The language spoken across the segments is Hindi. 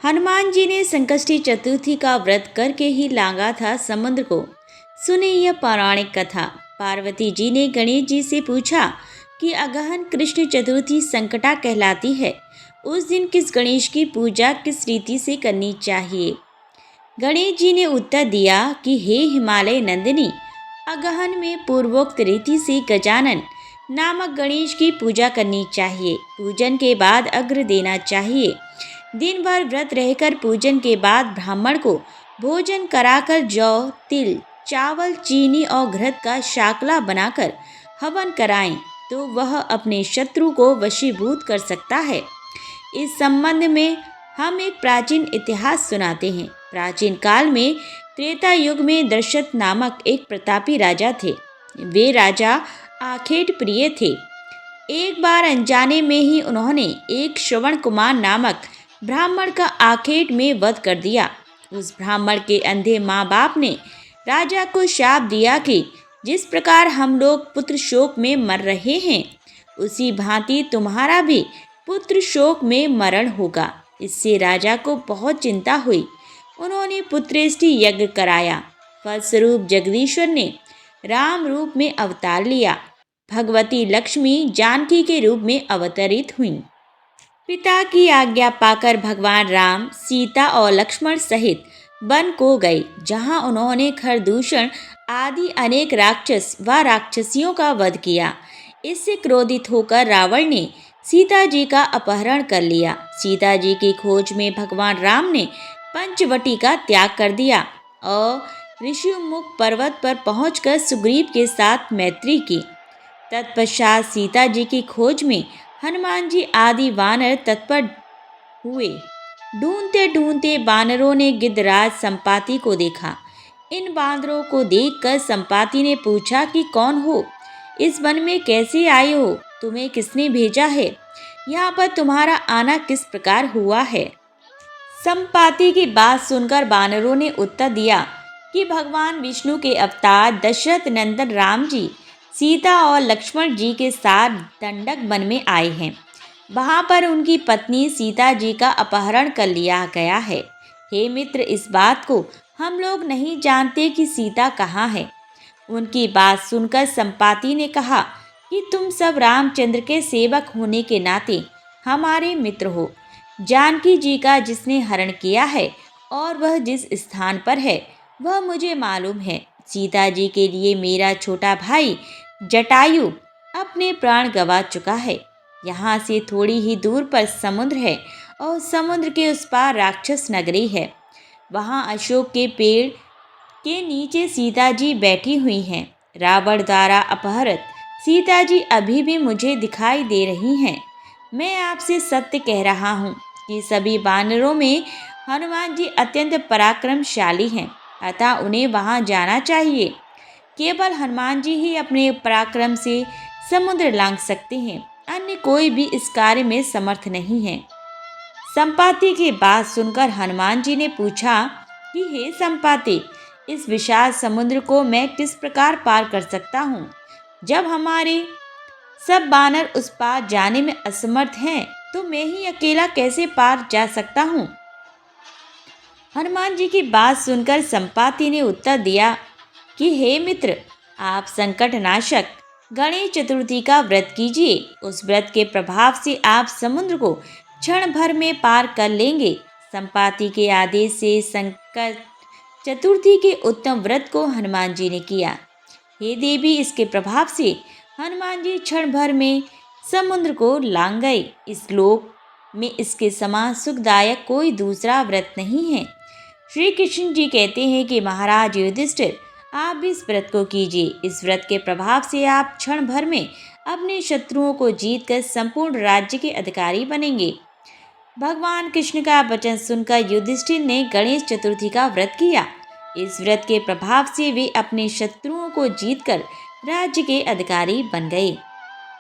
हनुमान जी ने संकष्टी चतुर्थी का व्रत करके ही लांगा था समुद्र को। सुने यह पौराणिक कथा। पार्वती जी ने गणेश जी से पूछा कि अगहन कृष्ण चतुर्थी संकटा कहलाती है। उस दिन किस गणेश की पूजा किस रीति से करनी चाहिए? गणेश जी ने उत्तर दिया कि हे हिमालय नंदिनी, अगहन में पूर्वोक्त रीति से गजानन नामक गणेश की पूजा करनी चाहिए। पूजन के बाद अर्घ्य देना चाहिए। दिन भर व्रत रहकर पूजन के बाद ब्राह्मण को भोजन कराकर जौ, तिल, चावल, चीनी और घृत का शाकला बनाकर हवन कराएं तो वह अपने शत्रु को वशीभूत कर सकता है। इस संबंध में हम एक प्राचीन इतिहास सुनाते हैं। प्राचीन काल में त्रेता युग में दशरथ नामक एक प्रतापी राजा थे। वे राजा आखेट प्रिय थे। एक बार अनजाने में ही उन्होंने एक श्रवण कुमार नामक ब्राह्मण का आखेट में वध कर दिया। उस ब्राह्मण के अंधे माँ बाप ने राजा को शाप दिया कि जिस प्रकार हम लोग पुत्र शोक में मर रहे हैं, उसी भांति तुम्हारा भी पुत्र शोक में मरण होगा। इससे राजा को बहुत चिंता हुई। उन्होंने पुत्रेष्टि यज्ञ कराया। फलस्वरूप जगदीश्वर ने राम रूप में अवतार लिया। भगवती लक्ष्मी जानकी के रूप में अवतरित हुईं। पिता की आज्ञा पाकर भगवान राम सीता और लक्ष्मण सहित वन को गए, जहां उन्होंने खरदूषण आदि अनेक राक्षस व राक्षसियों का वध किया। इससे क्रोधित होकर रावण ने सीता जी का अपहरण कर लिया। सीता जी की खोज में भगवान राम ने पंचवटी का त्याग कर दिया और ऋषिमुख पर्वत पर पहुंचकर सुग्रीव के साथ मैत्री की। तत्पश्चात सीता जी की खोज में हनुमान जी आदि वानर तत्पर हुए। ढूंढते ढूंढते वानरों ने गिद्धराज संपाति को देखा। इन वानरों को देखकर संपाति ने पूछा कि कौन हो? इस वन में कैसे आए हो? तुम्हें किसने भेजा है? यहाँ पर तुम्हारा आना किस प्रकार हुआ है? संपाति की बात सुनकर वानरों ने उत्तर दिया कि भगवान विष्णु के अवतार दशरथ नंदन राम जी सीता और लक्ष्मण जी के साथ दंडक वन में आए हैं। वहां पर उनकी पत्नी सीता जी का अपहरण कर लिया गया है। हे मित्र, इस बात को हम लोग नहीं जानते कि सीता कहाँ है। उनकी बात सुनकर संपाति ने कहा कि तुम सब रामचंद्र के सेवक होने के नाते हमारे मित्र हो। जानकी जी का जिसने हरण किया है और वह जिस स्थान पर है वह मुझे मालूम है। सीता जी के लिए मेरा छोटा भाई जटायु अपने प्राण गंवा चुका है। यहाँ से थोड़ी ही दूर पर समुद्र है और समुद्र के उस पार राक्षस नगरी है। वहाँ अशोक के पेड़ के नीचे सीता जी बैठी हुई हैं। रावण द्वारा अपहृत सीता जी अभी भी मुझे दिखाई दे रही हैं। मैं आपसे सत्य कह रहा हूँ कि सभी वानरों में हनुमान जी अत्यंत पराक्रमशाली हैं, अतः उन्हें वहाँ जाना चाहिए। केवल हनुमान जी ही अपने पराक्रम से समुद्र लांघ सकते हैं, अन्य कोई भी इस कार्य में समर्थ नहीं है। संपाति की बात सुनकर हनुमान जी ने पूछा कि हे संपाति, इस विशाल समुद्र को मैं किस प्रकार पार कर सकता हूँ? जब हमारे सब वानर उस पार जाने में असमर्थ हैं, तो मैं ही अकेला कैसे पार जा सकता हूँ? हनुमान जी की बात सुनकर संपाति ने उत्तर दिया कि हे मित्र, आप संकट नाशक गणेश चतुर्थी का व्रत कीजिए। उस व्रत के प्रभाव से आप समुद्र को क्षण भर में पार कर लेंगे। संपाति के आदेश से संकट चतुर्थी के उत्तम व्रत को हनुमान जी ने किया। हे देवी, इसके प्रभाव से हनुमान जी क्षण भर में समुद्र को लांघ गए। इस लोक में इसके समान सुखदायक कोई दूसरा व्रत नहीं है। श्री कृष्ण जी कहते हैं कि महाराज युधिष्ठिर, आप भी इस व्रत को कीजिए। इस व्रत के प्रभाव से आप क्षण भर में अपने शत्रुओं को जीतकर संपूर्ण राज्य के अधिकारी बनेंगे। भगवान कृष्ण का वचन सुनकर युधिष्ठिर ने गणेश चतुर्थी का व्रत किया। इस व्रत के प्रभाव से वे अपने शत्रुओं को जीतकर राज्य के अधिकारी बन गए।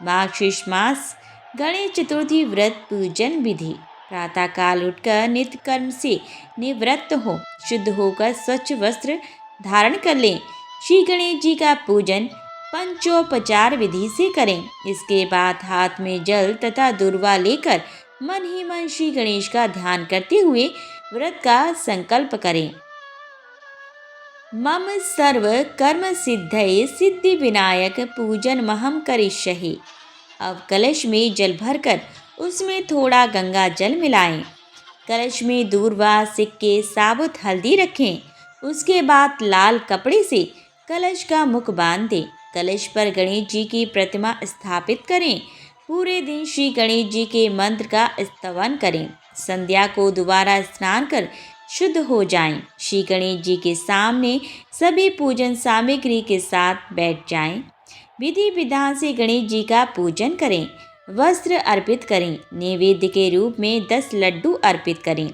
मार्गशीर्ष मास गणेश चतुर्थी व्रत पूजन विधि। प्रातःकाल उठकर नित्य कर्म से निवृत्त हो, शुद्ध होकर स्वच्छ वस्त्र धारण कर लें। श्री गणेश जी का पूजन पंचोपचार विधि से करें। इसके बाद हाथ में जल तथा दूर्वा लेकर मन ही मन श्री गणेश का ध्यान करते हुए व्रत का संकल्प करें। मम सर्व कर्म सिद्धये सिद्धि विनायक पूजन महम करिष्यहि। अब कलश में जल भरकर उसमें थोड़ा गंगा जल मिलाएं। कलश में दूर्वा, सिक्के, साबुत हल्दी रखें। उसके बाद लाल कपड़े से कलश का मुख बांध दें। कलश पर गणेश जी की प्रतिमा स्थापित करें। पूरे दिन श्री गणेश जी के मंत्र का स्तवन करें। संध्या को दोबारा स्नान कर शुद्ध हो जाएं। श्री गणेश जी के सामने सभी पूजन सामग्री के साथ बैठ जाएं। विधि विधान से गणेश जी का पूजन करें। वस्त्र अर्पित करें। नैवेद्य के रूप में 10 लड्डू अर्पित करें।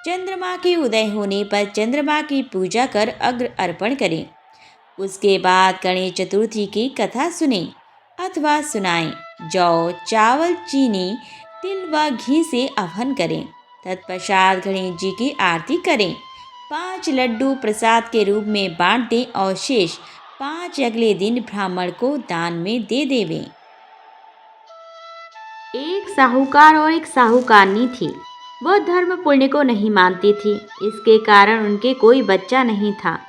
चंद्रमा के उदय होने पर चंद्रमा की पूजा कर अर्घ्य अर्पण करें। उसके बाद गणेश चतुर्थी की कथा सुने अथवा सुनाएं। जौ, चावल, चीनी, तिल व घी से अहवन करें। तत्पश्चात गणेश जी की आरती करें। 5 लड्डू प्रसाद के रूप में बांट दें और शेष 5 अगले दिन ब्राह्मण को दान में दे देवें। एक साहूकार और एक साहूकारनी थी। वह धर्म पुण्य को नहीं मानती थी। इसके कारण उनके कोई बच्चा नहीं था।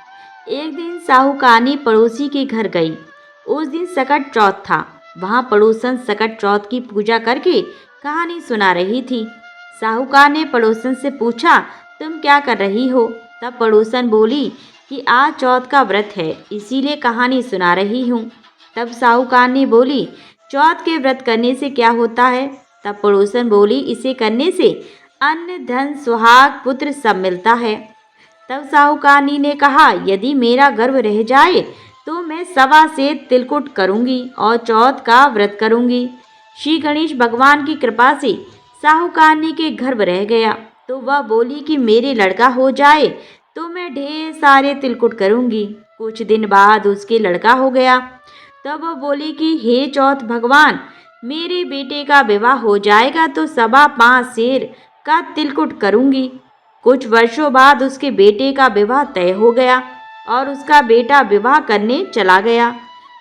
एक दिन साहूकारनी पड़ोसी के घर गई। उस दिन सकट चौथ था। वहाँ पड़ोसन सकट चौथ की पूजा करके कहानी सुना रही थी। साहूकार ने पड़ोसन से पूछा, तुम क्या कर रही हो? तब पड़ोसन बोली कि आज चौथ का व्रत है, इसीलिए कहानी सुना रही हूँ। तब साहूकारनी बोली, चौथ के व्रत करने से क्या होता है? तब पड़ोसन बोली, इसे करने से अन्न, धन, सुहाग, पुत्र सब मिलता है। तब साहूकारनी ने कहा, यदि मेरा गर्भ रह जाए तो मैं 1.25 सेर तिलकुट करूंगी और चौथ का व्रत करूंगी। श्री गणेश भगवान की कृपा से साहूकारनी के गर्भ रह गया तो वह बोली कि मेरे लड़का हो जाए तो मैं ढेर सारे तिलकुट करूंगी। कुछ दिन बाद उसके लड़का हो गया। तब वह बोली कि हे चौथ भगवान, मेरे बेटे का विवाह हो जाएगा तो 5.25 सेर का तिलकुट करूंगी। कुछ वर्षों बाद उसके बेटे का विवाह तय हो गया और उसका बेटा विवाह करने चला गया,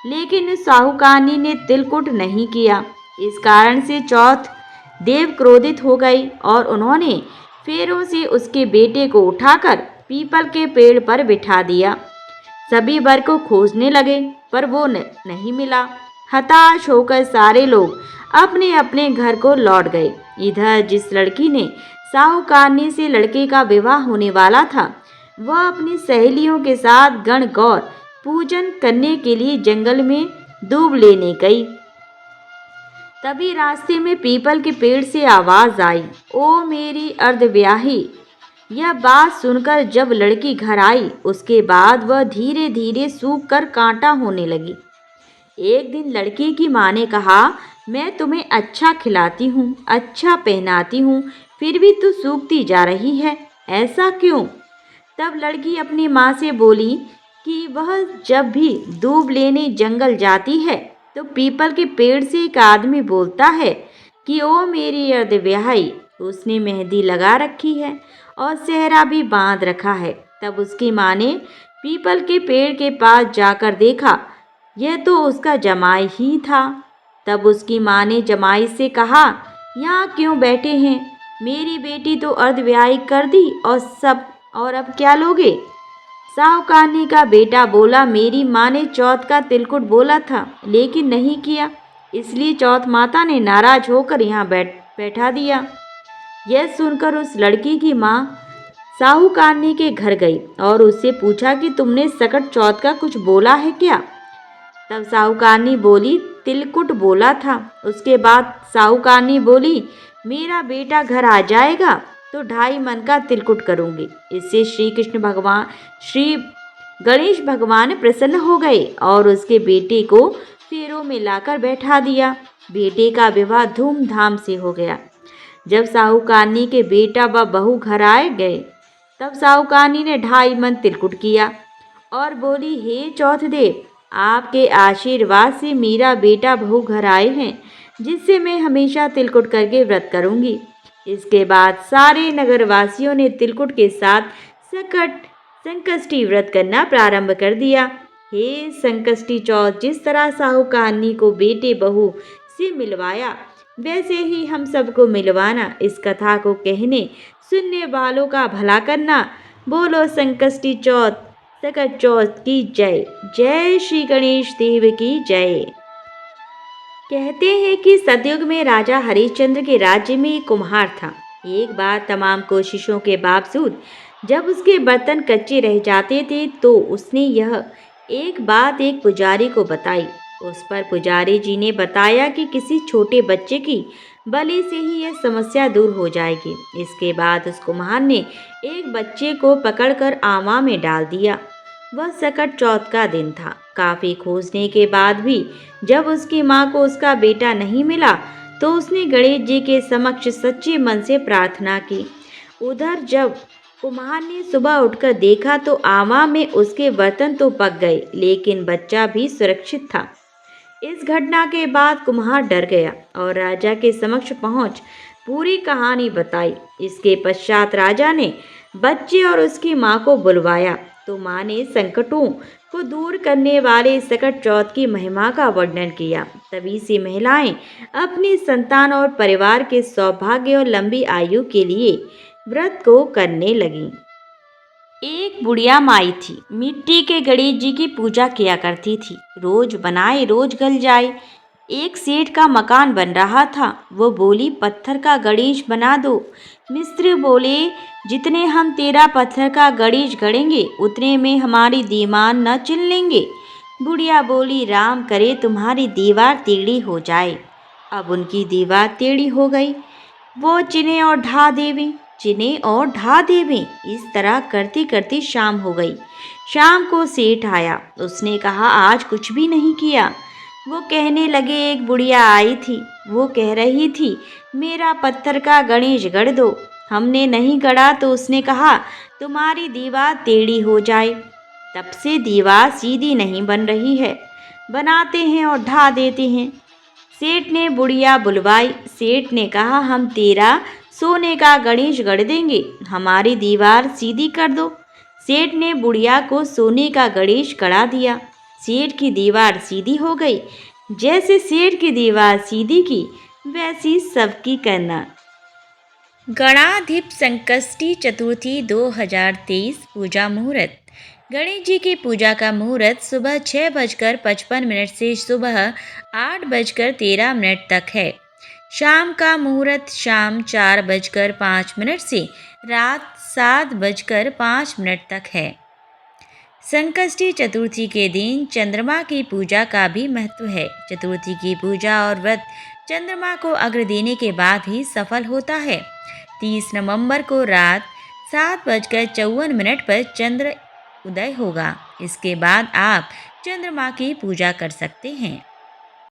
लेकिन साहूकारनी ने तिलकुट नहीं किया। इस कारण से चौथ देव क्रोधित हो गई और उन्होंने फेरों से उसके बेटे को उठाकर पीपल के पेड़ पर बिठा दिया। सभी वर को खोजने लगे पर वो नहीं मिला। हताश होकर सारे लोग अपने अपने घर को लौट गए। इधर जिस लड़की ने साहूकारनी से लड़के का विवाह होने वाला था, वह अपनी सहेलियों के साथ गणगौर पूजन करने के लिए जंगल में दूब लेने गई। तभी रास्ते में पीपल के पेड़ से आवाज आई, ओ मेरी अर्धव्याही। यह बात सुनकर जब लड़की घर आई, उसके बाद वह धीरे धीरे सूख कर कांटा होने लगी। एक दिन लड़की की माँ ने कहा, मैं तुम्हें अच्छा खिलाती हूँ, अच्छा पहनाती हूँ, फिर भी तू सूखती जा रही है, ऐसा क्यों? तब लड़की अपनी माँ से बोली कि वह जब भी दूब लेने जंगल जाती है तो पीपल के पेड़ से एक आदमी बोलता है कि ओ मेरी अर्धव्याही। उसने मेहंदी लगा रखी है और सेहरा भी बांध रखा है। तब उसकी माँ ने पीपल के पेड़ के पास जाकर देखा, यह तो उसका जमाई ही था। तब उसकी माँ ने जमाई से कहा, यहाँ क्यों बैठे हैं? मेरी बेटी तो अर्धव्याही कर दी और अब क्या लोगे? साहूकारनी का बेटा बोला, मेरी माँ ने चौथ का तिलकुट बोला था लेकिन नहीं किया, इसलिए चौथ माता ने नाराज होकर यहाँ बैठा दिया। यह सुनकर उस लड़की की माँ साहूकारनी के घर गई और उससे पूछा कि तुमने सकट चौथ का कुछ बोला है क्या? तब साहूकारनी बोली, तिलकुट बोला था। उसके बाद साहूकारनी बोली, मेरा बेटा घर आ जाएगा तो 2.5 मन का तिलकुट करूंगी। इससे श्री गणेश भगवान प्रसन्न हो गए और उसके बेटे को फेरों में लाकर बैठा दिया। बेटे का विवाह धूमधाम से हो गया। जब साहूकारनी के बेटा व बहू घर आए गए, तब साहूकारनी ने 2.5 मन तिलकुट किया और बोली, हे चौथ देव, आपके आशीर्वाद से मेरा बेटा बहू घर आए हैं, जिससे मैं हमेशा तिलकुट करके व्रत करूंगी। इसके बाद सारे नगरवासियों ने तिलकुट के साथ संकष्टी व्रत करना प्रारंभ कर दिया। हे संकष्टी चौथ जिस तरह साहूकारनी को बेटे बहू से मिलवाया, वैसे ही हम सबको मिलवाना, इस कथा को कहने सुनने वालों का भला करना। बोलो संकष्टी चौथ सकट चौथ की जय। जय श्री गणेश देव की जय। कहते हैं कि सतयुग में राजा हरिश्चंद्र के राज्य में एक कुम्हार था। एक बार तमाम कोशिशों के बावजूद जब उसके बर्तन कच्चे रह जाते थे तो उसने यह एक बात एक पुजारी को बताई। उस पर पुजारी जी ने बताया कि किसी छोटे बच्चे की बलि से ही यह समस्या दूर हो जाएगी। इसके बाद उस कुम्हार ने एक बच्चे को पकड़कर आमा में डाल दिया। वह सकट चौथ का दिन था। काफी खोजने के बाद भी जब उसकी माँ को उसका बेटा नहीं मिला तो उसने गणेश जी के समक्ष सच्चे मन से प्रार्थना की। उधर जब कुम्हार ने सुबह उठकर देखा तो आमा में उसके बर्तन तो पक गए लेकिन बच्चा भी सुरक्षित था। इस घटना के बाद कुम्हार डर गया और राजा के समक्ष पहुंच पूरी कहानी बताई। इसके पश्चात राजा ने बच्चे और उसकी माँ को बुलवाया तो माँ ने संकटों को दूर करने वाले सकट चौथ की महिमा का वर्णन किया। तभी से महिलाएं अपनी संतान और परिवार के सौभाग्य और लंबी आयु के लिए व्रत को करने लगीं। एक बुढ़िया माई थी। मिट्टी के गणेश जी की पूजा किया करती थी। रोज बनाए रोज गल जाए। एक सेठ का मकान बन रहा था। वो बोली, पत्थर का गणेश बना दो। मिस्त्री बोले, जितने हम तेरा पत्थर का गणेश गढ़ेंगे उतने में हमारी दीवार न चिन लेंगे। बुढ़िया बोली, राम करे तुम्हारी दीवार टेढ़ी हो जाए। अब उनकी दीवार टेढ़ी हो गई। वो चिने और ढा देवें, चिने और ढा देवें। इस तरह करती करती शाम हो गई। शाम को सेठ आया। उसने कहा, आज कुछ भी नहीं किया। वो कहने लगे, एक बुढ़िया आई थी। वो कह रही थी, मेरा पत्थर का गणेश गढ़ दो। हमने नहीं गढ़ा तो उसने कहा, तुम्हारी दीवार टेढ़ी हो जाए। तब से दीवार सीधी नहीं बन रही है। बनाते हैं और ढा देते हैं। सेठ ने बुढ़िया बुलवाई। सेठ ने कहा, हम तेरा सोने का गणेश गढ़ देंगे, हमारी दीवार सीधी कर दो। सेठ ने बुढ़िया को सोने का गणेश गढ़ा दिया। सेठ की दीवार सीधी हो गई। जैसे सेठ की दीवार सीधी की वैसी सबकी करना। गणाधिप संकष्टी चतुर्थी 2023 पूजा मुहूर्त। गणेश जी की पूजा का मुहूर्त सुबह 6:55 से सुबह 8:13 तक है। शाम का मुहूर्त शाम 4:05 से रात 7:05 तक है। संकष्टी चतुर्थी के दिन चंद्रमा की पूजा का भी महत्व है। चतुर्थी की पूजा और व्रत चंद्रमा को अर्घ्य देने के बाद ही सफल होता है। 30 नवंबर को रात 7:54 पर चंद्र उदय होगा। इसके बाद आप चंद्रमा की पूजा कर सकते हैं।